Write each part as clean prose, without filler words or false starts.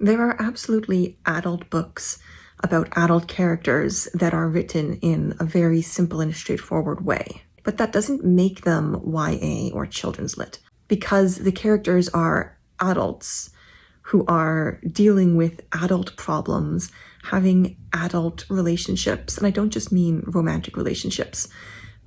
There are absolutely adult books about adult characters that are written in a very simple and straightforward way. But that doesn't make them YA or children's lit, because the characters are adults who are dealing with adult problems, having adult relationships. And I don't just mean romantic relationships,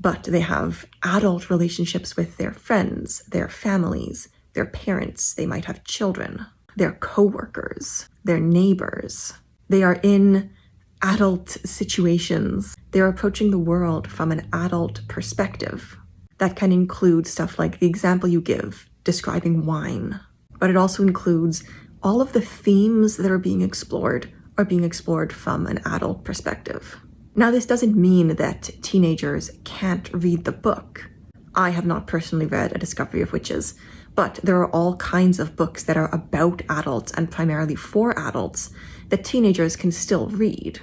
but they have adult relationships with their friends, their families, their parents. They might have children, their coworkers, their neighbors. They are in adult situations. They're approaching the world from an adult perspective. That can include stuff like the example you give, describing wine. But it also includes all of the themes that are being explored from an adult perspective. Now, this doesn't mean that teenagers can't read the book. I have not personally read A Discovery of Witches, but there are all kinds of books that are about adults and primarily for adults that teenagers can still read,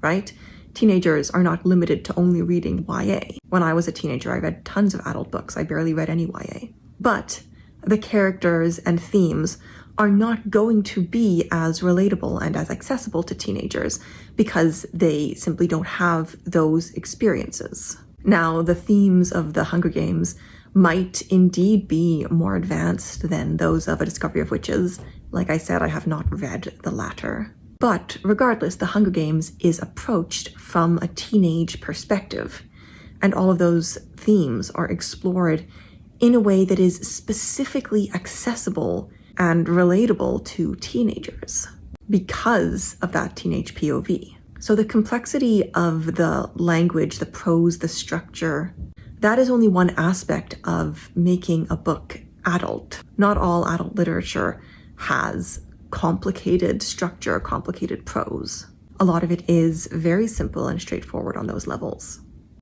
right? Teenagers are not limited to only reading YA. When I was a teenager, I read tons of adult books. I barely read any YA. But the characters and themes are not going to be as relatable and as accessible to teenagers because they simply don't have those experiences. Now, the themes of the Hunger Games might indeed be more advanced than those of A Discovery of Witches. Like I said, I have not read the latter. But regardless, the Hunger Games is approached from a teenage perspective, and all of those themes are explored in a way that is specifically accessible and relatable to teenagers because of that teenage POV. So the complexity of the language, the prose, the structure, that is only one aspect of making a book adult. Not all adult literature has complicated structure, complicated prose. A lot of it is very simple and straightforward on those levels.